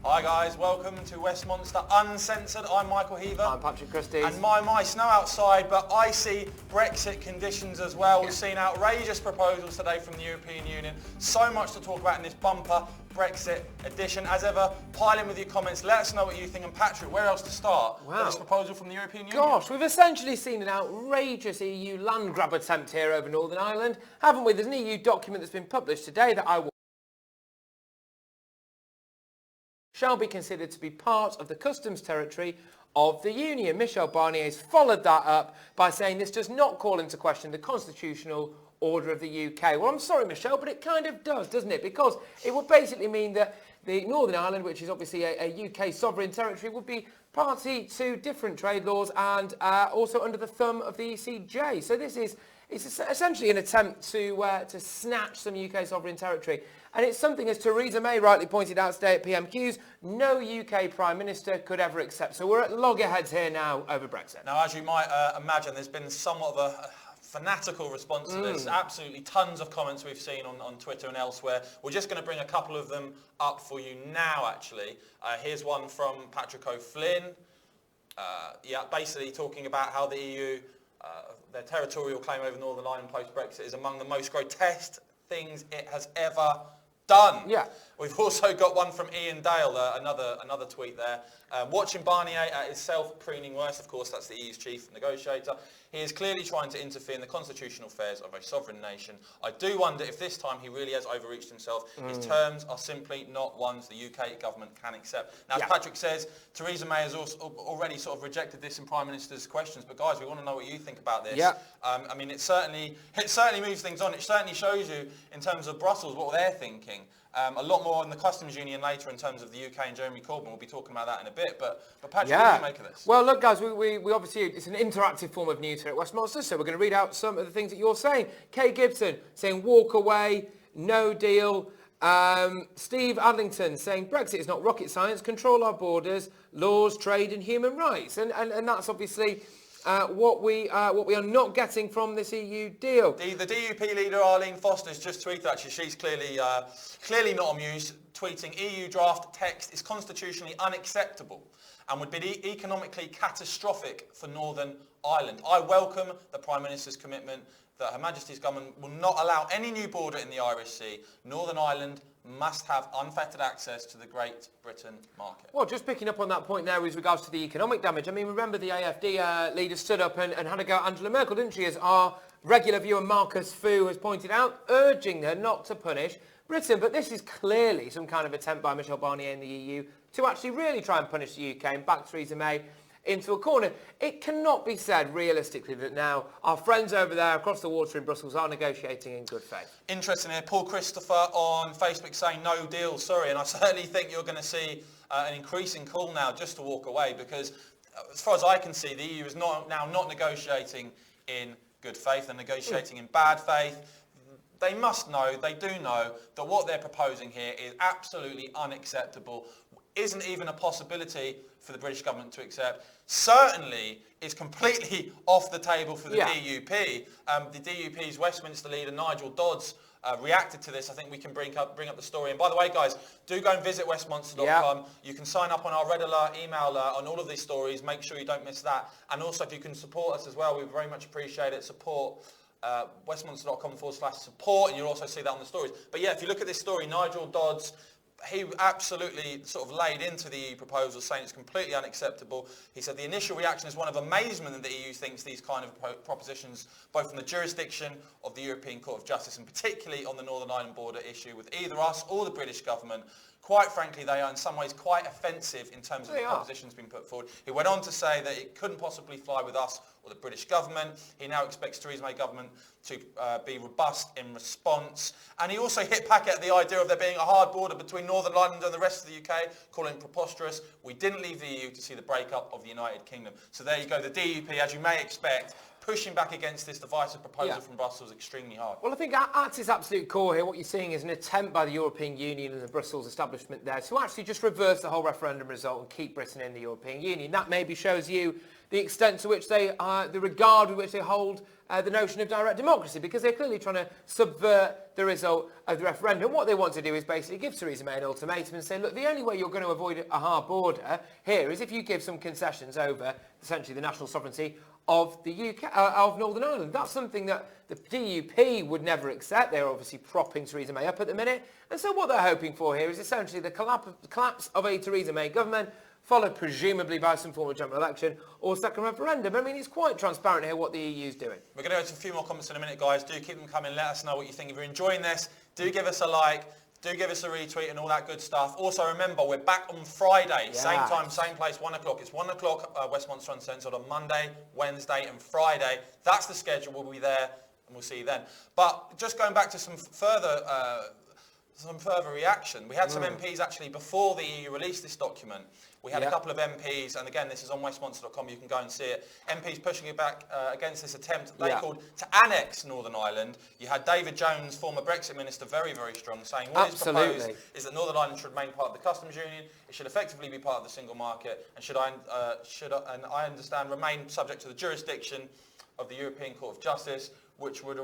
Hi guys, welcome to Westminster Uncensored. I'm Michael Heaver. I'm Patrick Christie. And my snow outside, but icy Brexit conditions as well. We've seen outrageous proposals today from the European Union. So much to talk about in this bumper Brexit edition. As ever, pile in with your comments. Let us know what you think. And Patrick, where else to start with this proposal from the European Union? Gosh, we've essentially seen an outrageous EU land grab attempt here over Northern Ireland, haven't we? There's an EU document that's been published today that shall be considered to be part of the customs territory of the Union. Michel Barnier has followed that up by saying this does not call into question the constitutional order of the UK. Well, I'm sorry, Michel, but it kind of does, doesn't it? Because it would basically mean that the Northern Ireland, which is obviously a UK sovereign territory, would be party to different trade laws and also under the thumb of the ECJ. So this is essentially an attempt to snatch some UK sovereign territory. And it's something, as Theresa May rightly pointed out today at PMQs, no UK Prime Minister could ever accept. So we're at loggerheads here now over Brexit. Now, as you might imagine, there's been somewhat of a fanatical response to this. Absolutely tons of comments we've seen on Twitter and elsewhere. We're just going to bring a couple of them up for you now, actually. Here's one from Patrick O'Flynn. Basically talking about how the EU, their territorial claim over Northern Ireland post-Brexit is among the most grotesque things it has ever done. Yeah. We've also got one from Ian Dale, another tweet there. Watching Barnier at his self-preening worst, of course, that's the EU's chief negotiator. He is clearly trying to interfere in the constitutional affairs of a sovereign nation. I do wonder if this time he really has overreached himself. His terms are simply not ones the UK government can accept. Now, as Patrick says, Theresa May has also already sort of rejected this in Prime Minister's questions. But guys, we want to know what you think about this. Yeah. I mean, it certainly moves things on. It certainly shows you, in terms of Brussels, what they're thinking. A lot more on the customs union later in terms of the UK and Jeremy Corbyn. We'll be talking about that in a bit. But Patrick, what do you make of this? Well, look, guys, we obviously, it's an interactive form of news here at Westminster, so we're going to read out some of the things that you're saying. Kay Gibson saying walk away, no deal. Steve Adlington saying Brexit is not rocket science, control our borders, laws, trade and human rights. And that's obviously what we are not getting from this EU deal. The DUP leader Arlene Foster's just tweeted, actually, she's clearly not amused, tweeting EU draft text is constitutionally unacceptable and would be economically catastrophic for Northern Ireland. I welcome the Prime Minister's commitment that Her Majesty's government will not allow any new border in the Irish Sea. Northern Ireland must have unfettered access to the Great Britain market. Well, just picking up on that point there with regards to the economic damage. I mean, remember the AfD leader stood up and had a go at Angela Merkel, didn't she, as our regular viewer Marcus Fu has pointed out, urging her not to punish Britain. But this is clearly some kind of attempt by Michel Barnier in the EU to actually really try and punish the UK and back Theresa May into a corner. It cannot be said realistically that now our friends over there across the water in Brussels are negotiating in good faith. Interesting here, Paul Christopher on Facebook saying no deal, sorry, and I certainly think you're going to see an increasing call now just to walk away, because as far as I can see, the EU is not negotiating in good faith, they're negotiating in bad faith. They must know, they do know, that what they're proposing here is absolutely unacceptable, isn't even a possibility for the British government to accept. Certainly is completely off the table for the DUP. The DUP's Westminster leader, Nigel Dodds, reacted to this. I think we can bring up the story. And by the way, guys, do go and visit westminster.com. You can sign up on our red alert email on all of these stories. Make sure you don't miss that. And also, if you can support us as well, we very much appreciate it. Support westminster.com/support, and you'll also see that on the stories. But yeah, if you look at this story, Nigel Dodds, he absolutely sort of laid into the EU proposal, saying it's completely unacceptable. He said the initial reaction is one of amazement that the EU thinks these kind of propositions, both from the jurisdiction of the European Court of Justice and particularly on the Northern Ireland border issue with either us or the British government, quite frankly, they are in some ways quite offensive in terms of the propositions being put forward. He went on to say that it couldn't possibly fly with us or the British government. He now expects Theresa May government to be robust in response. And he also hit back at the idea of there being a hard border between Northern Ireland and the rest of the UK, calling it preposterous. We didn't leave the EU to see the breakup of the United Kingdom. So there you go, the DUP, as you may expect, pushing back against this divisive proposal from Brussels extremely hard. Well, I think at its absolute core here, what you're seeing is an attempt by the European Union and the Brussels establishment there to actually just reverse the whole referendum result and keep Britain in the European Union. That maybe shows you the extent to which they, the regard with which they hold the notion of direct democracy, because they're clearly trying to subvert the result of the referendum. What they want to do is basically give Theresa May an ultimatum and say, look, the only way you're going to avoid a hard border here is if you give some concessions over essentially the national sovereignty of the UK, of Northern Ireland. That's something that the DUP would never accept. They're obviously propping Theresa May up at the minute. And so what they're hoping for here is essentially the collapse of a Theresa May government, followed presumably by some form of general election or second referendum. I mean, it's quite transparent here what the EU's doing. We're going to go to a few more comments in a minute, guys. Do keep them coming. Let us know what you think. If you're enjoying this, do give us a like. Do give us a retweet and all that good stuff. Also, remember, we're back on Friday. Yes. Same time, same place, 1 o'clock. It's 1 o'clock, Westminster Uncensored on Monday, Wednesday and Friday. That's the schedule. We'll be there and we'll see you then. But just going back to some further reaction. We had some MPs actually before the EU released this document. We had a couple of MPs, and again, this is on westminster.com, you can go and see it. MPs pushing it back against this attempt they called to annex Northern Ireland. You had David Jones, former Brexit minister, very, very strong, saying what is proposed is that Northern Ireland should remain part of the customs union, it should effectively be part of the single market, and I understand, remain subject to the jurisdiction of the European Court of Justice, which would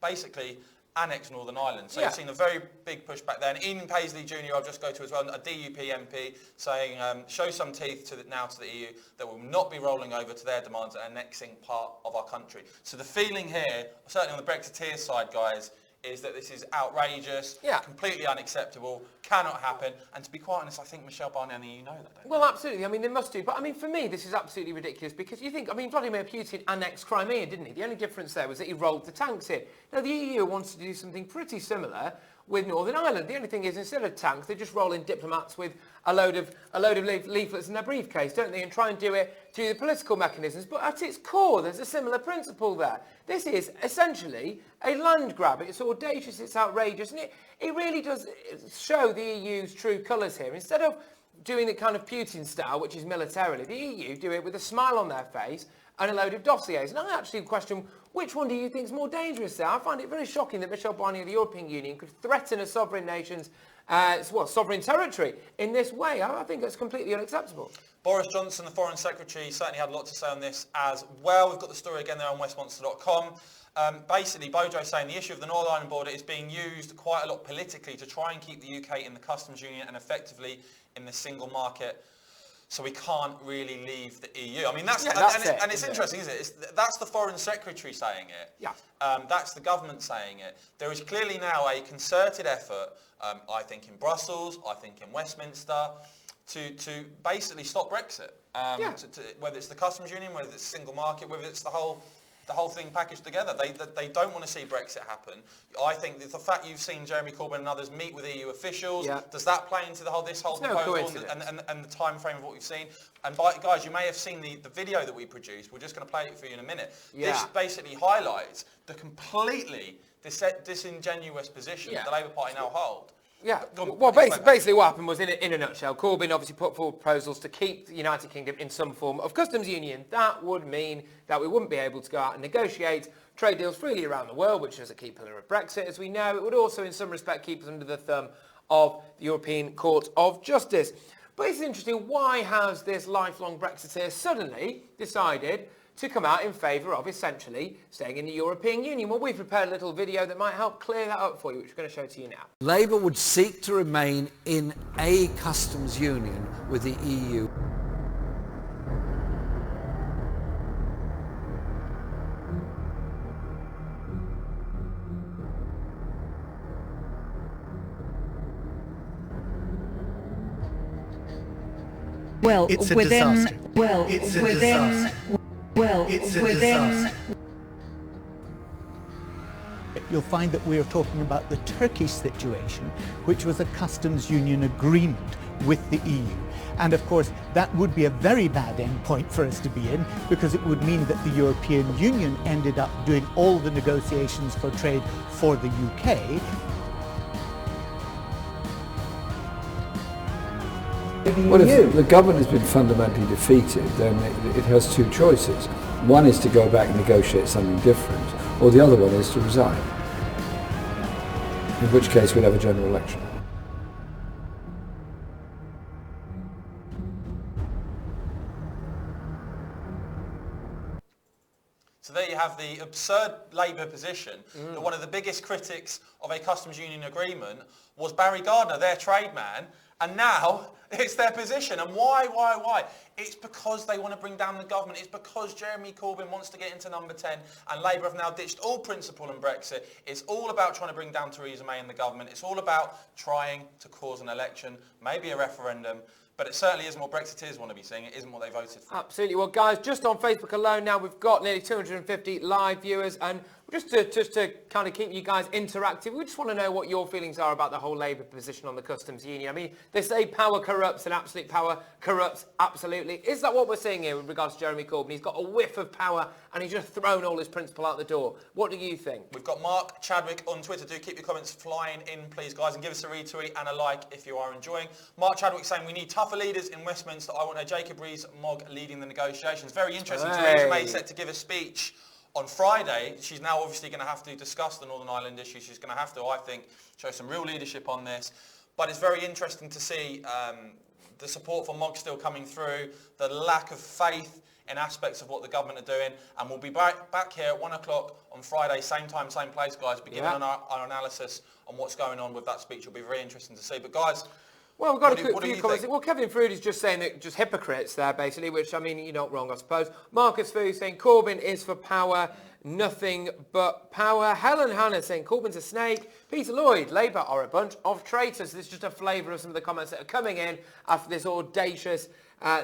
basically annex Northern Ireland. So you've seen a very big pushback there. And Ian Paisley Jr., I'll just go to as well, a DUP MP, saying, show some teeth to the EU that will not be rolling over to their demands and annexing part of our country. So the feeling here, certainly on the Brexiteer side, guys, is that this is outrageous, completely unacceptable, cannot happen. And to be quite honest, I think Michel Barnier and the EU know that, don't they? Well, absolutely. I mean, they must do. But, I mean, for me, this is absolutely ridiculous because you think, I mean, Vladimir Putin annexed Crimea, didn't he? The only difference there was that he rolled the tanks in. Now, the EU wants to do something pretty similar with Northern Ireland. The only thing is, instead of tanks, they just roll in diplomats with a load of leaflets in their briefcase, don't they, and try and do it through the political mechanisms. But at its core, there's a similar principle there. This is essentially a land grab. It's audacious, it's outrageous, and it really does show the EU's true colours here. Instead of doing it kind of Putin style, which is militarily, the EU do it with a smile on their face and a load of dossiers. And I actually question, which one do you think is more dangerous there? I find it very shocking that Michel Barnier of the European Union could threaten a sovereign nation's sovereign territory in this way. I think it's completely unacceptable. Boris Johnson, the Foreign Secretary, certainly had a lot to say on this as well. We've got the story again there on westminster.com. Basically, Bojo saying the issue of the Northern Ireland border is being used quite a lot politically to try and keep the UK in the customs union and effectively in the single market. So we can't really leave the EU. I mean, it's interesting, isn't it? That's the Foreign Secretary saying it. Yeah. That's the government saying it. There is clearly now a concerted effort, I think in Brussels, I think in Westminster, to basically stop Brexit. Whether it's the customs union, whether it's the single market, whether it's the whole thing packaged together. They don't want to see Brexit happen. I think that the fact you've seen Jeremy Corbyn and others meet with EU officials, does that play into this whole proposal and the time frame of what we've seen? And guys, you may have seen the video that we produced. We're just going to play it for you in a minute. This basically highlights the completely disingenuous position that the Labour Party now hold. Yeah, well, basically what happened was, in a nutshell, Corbyn obviously put forward proposals to keep the United Kingdom in some form of customs union. That would mean that we wouldn't be able to go out and negotiate trade deals freely around the world, which is a key pillar of Brexit, as we know. It would also, in some respect, keep us under the thumb of the European Court of Justice. But it's interesting, why has this lifelong Brexiteer suddenly decided to come out in favour of, essentially, staying in the European Union? Well, we've prepared a little video that might help clear that up for you, which we're going to show to you now. Labour would seek to remain in a customs union with the EU. Well, it's a within, disaster. well, It's a within, disaster. well, It's a within. disaster. You'll find that we are talking about the Turkish situation, which was a customs union agreement with the EU. And of course, that would be a very bad endpoint for us to be in, because it would mean that the European Union ended up doing all the negotiations for trade for the UK. Well, if the government has been fundamentally defeated, then it has two choices. One is to go back and negotiate something different, or the other one is to resign, in which case we'd have a general election. So there you have the absurd Labour position that one of the biggest critics of a customs union agreement was Barry Gardiner, their trade man, and now it's their position. And why? It's because they want to bring down the government. It's because Jeremy Corbyn wants to get into number 10 and Labour have now ditched all principle in Brexit. It's all about trying to bring down Theresa May and the government. It's all about trying to cause an election, maybe a referendum. But it certainly isn't what Brexiteers want to be seeing. It isn't what they voted for. Absolutely. Well, guys, just on Facebook alone now, we've got nearly 250 live viewers. And just to kind of keep you guys interactive, we just want to know what your feelings are about the whole Labour position on the customs union. I mean, they say power corrupts and absolute power corrupts absolutely. Is that what we're seeing here with regards to Jeremy Corbyn? He's got a whiff of power and he's just thrown all his principle out the door. What do you think? We've got Mark Chadwick on Twitter. Do keep your comments flying in, please, guys, and give us a retweet and a like if you are enjoying. Mark Chadwick saying we need tougher leaders in Westminster. I want a Jacob Rees-Mogg leading the negotiations. Very interesting. Hey. Theresa May set to give a speech on Friday. She's now obviously going to have to discuss the Northern Ireland issue. She's going to have to, I think, show some real leadership on this. But it's very interesting to see the support for Mogg still coming through, the lack of faith in aspects of what the government are doing. And we'll be back here at 1 o'clock on Friday, same time, same place, guys, beginning on our analysis on what's going on with that speech. It'll be very interesting to see. But guys, well, we've got a few comments. think? Well, Kevin Frood is just saying that just hypocrites there, basically, which, I mean, you're not wrong, I suppose. Marcus Fu saying Corbyn is for power, nothing but power. Helen Hanna saying Corbyn's a snake. Peter Lloyd, Labour are a bunch of traitors. This is just a flavour of some of the comments that are coming in after this audacious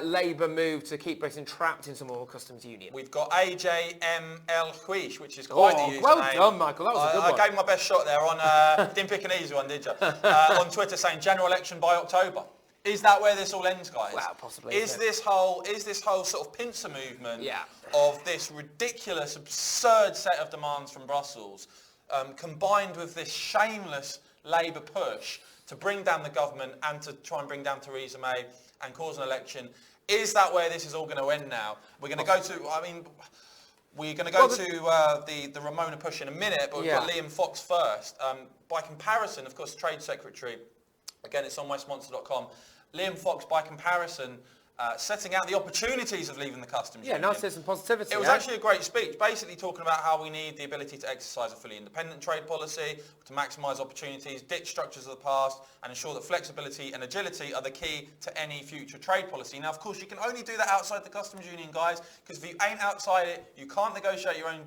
Labour move to keep Britain trapped in some more customs union. We've got AJML Huish, which is quite the username. Well done, Michael. That was a good one. I gave my best shot there on, didn't pick an easy one, did you? On Twitter saying general election by October. Is that where this all ends, guys? Well, possibly. Is this whole sort of pincer movement Yeah. of this ridiculous, absurd set of demands from Brussels, combined with this shameless Labour push to bring down the government and to try and bring down Theresa May and cause an election, is that where this is all going to end now? We're going to go to, we're going to go to the Ramona push in a minute, but we've got Liam Fox first. By comparison, of course, Trade Secretary, again, it's on westmonster.com. Liam Fox, by comparison, setting out the opportunities of leaving the customs union. Yeah, nice to see some positivity. It was actually a great speech, basically talking about how we need the ability to exercise a fully independent trade policy, to maximise opportunities, ditch structures of the past, and ensure that flexibility and agility are the key to any future trade policy. Now, of course, you can only do that outside the customs union, guys, because if you ain't outside it, you can't negotiate your own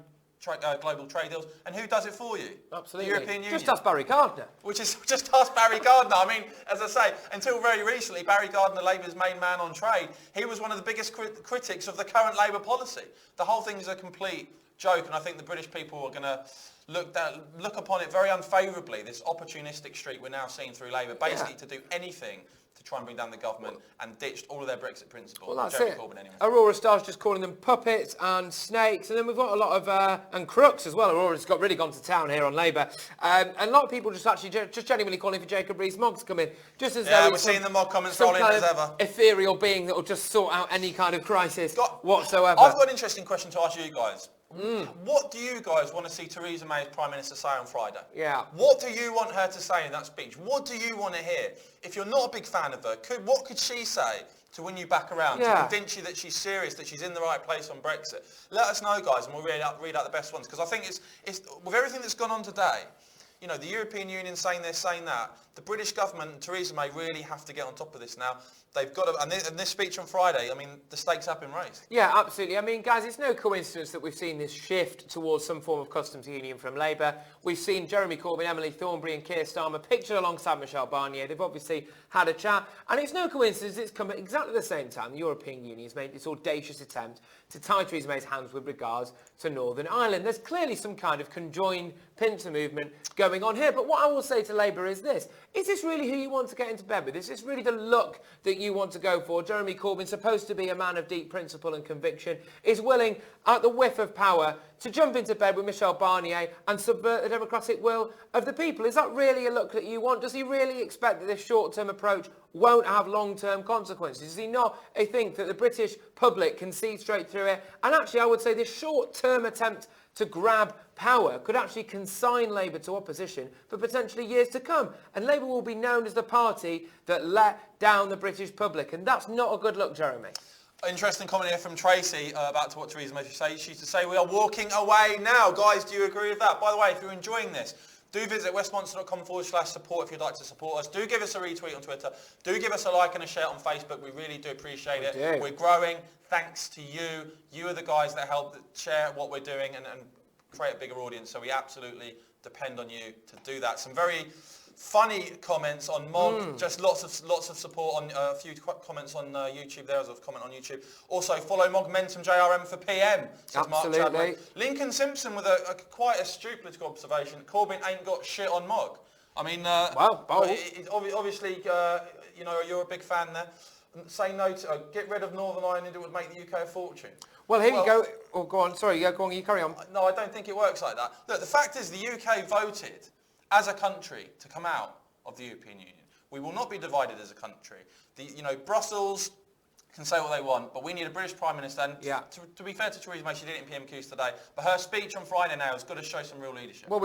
global trade deals. And who does it for you? Absolutely. The European Union. Just ask Barry Gardiner. Which is just ask Barry Gardiner. I mean, as I say, until very recently, Barry Gardiner, Labour's main man on trade, he was one of the biggest critics of the current Labour policy. The whole thing is a complete joke, and I think the British people are going to look upon it very unfavourably, this opportunistic streak we're now seeing through Labour, basically to do anything to try and bring down the government and ditched all of their Brexit principles. Well, that's Jeremy it. Corbyn, anyway. Aurora Star's just calling them puppets and snakes, and then we've got a lot of and crooks as well. Aurora's really gone to town here on Labour, and a lot of people just genuinely calling for Jacob Rees-Mogg to come in, just as though we're seeing the Mogg comments rolling as ever. Ethereal being that will just sort out any kind of crisis whatsoever. I've got an interesting question to ask you guys. What do you guys want to see Theresa May as Prime Minister say on Friday? Yeah. What do you want her to say in that speech? What do you want to hear? If you're not a big fan of her, what could she say to win you back around, to convince you that she's serious, that she's in the right place on Brexit? Let us know, guys, and we'll read out the best ones, because I think it's with everything that's gone on today, you know, the European Union saying this, saying that, the British government and Theresa May really have to get on top of this now. They've got to, and this speech on Friday, I mean, the stakes have been raised. Yeah, absolutely. I mean, guys, it's no coincidence that we've seen this shift towards some form of customs union from Labour. We've seen Jeremy Corbyn, Emily Thornberry and Keir Starmer pictured alongside Michel Barnier. They've obviously had a chat. And it's no coincidence it's come at exactly the same time the European Union has made this audacious attempt to tie Theresa May's hands with regards to Northern Ireland. There's clearly some kind of conjoined pincer movement going on here. But what I will say to Labour is this. Is this really who you want to get into bed with? Is this really the look that you want to go for? Jeremy Corbyn, supposed to be a man of deep principle and conviction, is willing, at the whiff of power, to jump into bed with Michel Barnier and subvert the democratic will of the people. Is that really a look that you want? Does he really expect that this short-term approach won't have long-term consequences? Does he not think that the British public can see straight through it? And actually, I would say this short-term attempt to grab power could actually consign Labour to opposition for potentially years to come. And Labour will be known as the party that let down the British public. And that's not a good look, Jeremy. Interesting comment here from Tracy about what Theresa May say. She used to say, we are walking away now. Guys, do you agree with that? By the way, if you're enjoying this, do visit westminster.com/support if you'd like to support us. Do give us a retweet on Twitter. Do give us a like and a share on Facebook. We really do appreciate it. We're growing thanks to you. You are the guys that help share what we're doing and create a bigger audience. So we absolutely depend on you to do that. Some very funny comments on Mogg, just lots of support on a few comments on YouTube. There's a comment on YouTube. Also, follow Mogmentum JRM for PM, says Mark Chadwick. Lincoln Simpson with quite a stupid political observation. Corbyn ain't got shit on Mogg. I mean, obviously, you're a big fan there. Say no to get rid of Northern Ireland. It would make the UK a fortune. Well, here you go. Oh, go on. Sorry, go on. You carry on. No, I don't think it works like that. Look, the fact is the UK voted as a country to come out of the European Union. We will not be divided as a country. Brussels can say what they want, but we need a British Prime Minister. And to be fair to Theresa May, she did it in PMQs today, but her speech on Friday now has got to show some real leadership. Well,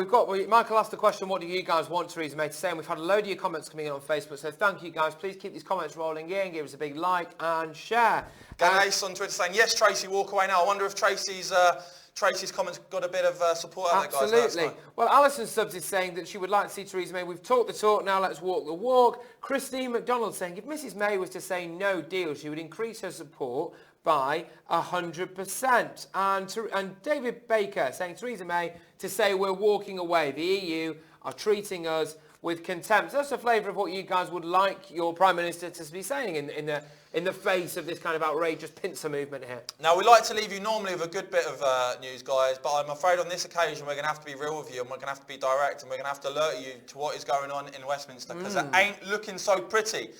Michael asked the question, what do you guys want Theresa May to say? And we've had a load of your comments coming in on Facebook, so thank you guys. Please keep these comments rolling in, give us a big like and share. Ace on Twitter saying, yes, Tracy, walk away now. I wonder if Tracy's comments got a bit of support out there, guys. Absolutely. Well, Alison Stubbs is saying that she would like to see Theresa May. We've talked the talk, now let's walk the walk. Christine McDonald saying if Mrs May was to say no deal, she would increase her support by 100%. And David Baker saying Theresa May to say we're walking away. The EU are treating us with contempt. That's a flavour of what you guys would like your Prime Minister to be saying in the face of this kind of outrageous pincer movement here. Now, we like to leave you normally with a good bit of news, guys, but I'm afraid on this occasion we're going to have to be real with you and we're going to have to be direct and we're going to have to alert you to what is going on in Westminster because it ain't looking so pretty.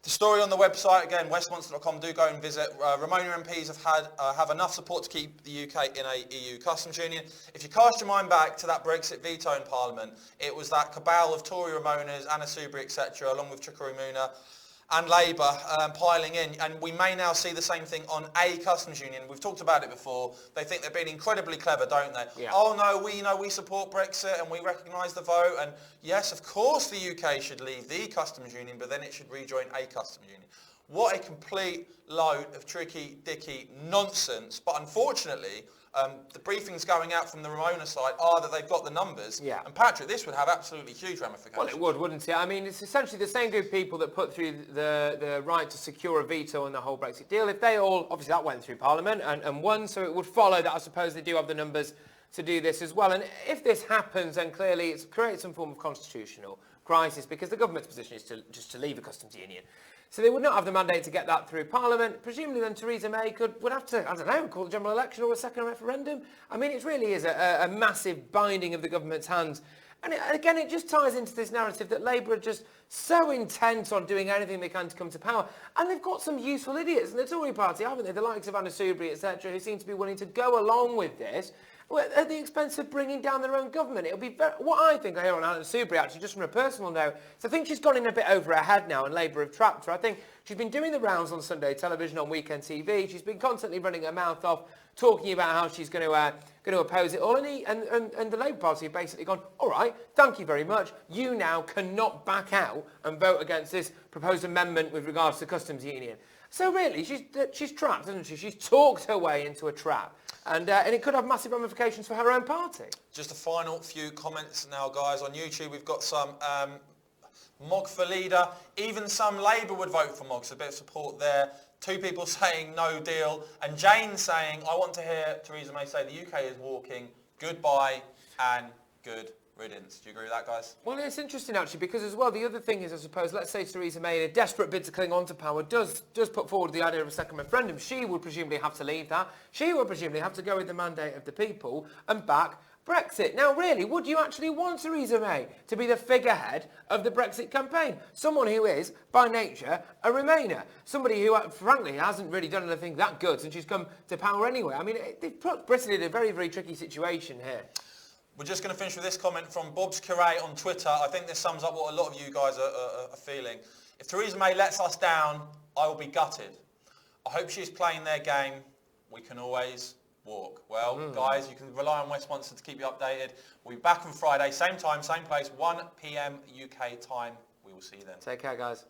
The story on the website, again, westminster.com, do go and visit. Remainer MPs have enough support to keep the UK in a EU customs union. If you cast your mind back to that Brexit veto in Parliament, it was that cabal of Tory Remoaners, Anna Soubry, etc., along with Chukwuemeka and Labour piling in, and we may now see the same thing on a customs union. We've talked about it before. They think they're being incredibly clever, don't they? Yeah. Oh no, we support Brexit and we recognise the vote, and yes, of course the UK should leave the customs union, but then it should rejoin a customs union. What a complete load of tricky, dicky nonsense, but unfortunately, the briefings going out from the Ramona side are that they've got the numbers. Yeah. And Patrick, this would have absolutely huge ramifications. Well, it would, wouldn't it? I mean, it's essentially the same group of people that put through the right to secure a veto on the whole Brexit deal. If they all, obviously that went through Parliament and won, so it would follow that I suppose they do have the numbers to do this as well. And if this happens, then clearly it's created some form of constitutional crisis because the government's position is just to leave a customs union. So they would not have the mandate to get that through Parliament. Presumably then Theresa May would have to, I don't know, call a general election or a second referendum. I mean, it really is a massive binding of the government's hands. And again, it just ties into this narrative that Labour are just so intent on doing anything they can to come to power. And they've got some useful idiots in the Tory party, haven't they? The likes of Anna Soubry, etc., who seem to be willing to go along with this at the expense of bringing down their own government. It'll be what I think I hear on Anna Soubry, actually, just from a personal note, so I think she's gone in a bit over her head now and Labour have trapped her. I think she's been doing the rounds on Sunday television, on weekend TV. She's been constantly running her mouth off, talking about how she's going to oppose it all. And the Labour Party have basically gone, all right, thank you very much. You now cannot back out and vote against this proposed amendment with regards to customs union. So really, she's trapped, isn't she? She's talked her way into a trap. And it could have massive ramifications for her own party. Just a final few comments now, guys. On YouTube, we've got some Mogg for leader. Even some Labour would vote for Mogg, so a bit of support there. Two people saying no deal. And Jane saying, I want to hear Theresa May say the UK is walking. Goodbye and good riddance. Do you agree with that, guys? Well, it's interesting, actually, because as well, the other thing is, I suppose, let's say Theresa May, in a desperate bid to cling on to power, does put forward the idea of a second referendum. She would presumably have to leave that. She would presumably have to go with the mandate of the people and back Brexit. Now, really, would you actually want Theresa May to be the figurehead of the Brexit campaign? Someone who is, by nature, a Remainer. Somebody who, frankly, hasn't really done anything that good since she's come to power anyway. I mean, they've put Britain in a very, very tricky situation here. We're just going to finish with this comment from Bob's Curate on Twitter. I think this sums up what a lot of you guys are feeling. If Theresa May lets us down, I will be gutted. I hope she's playing their game. We can always walk. Well, guys, you can rely on Westminster to keep you updated. We'll be back on Friday, same time, same place, 1 p.m. UK time. We will see you then. Take care, guys.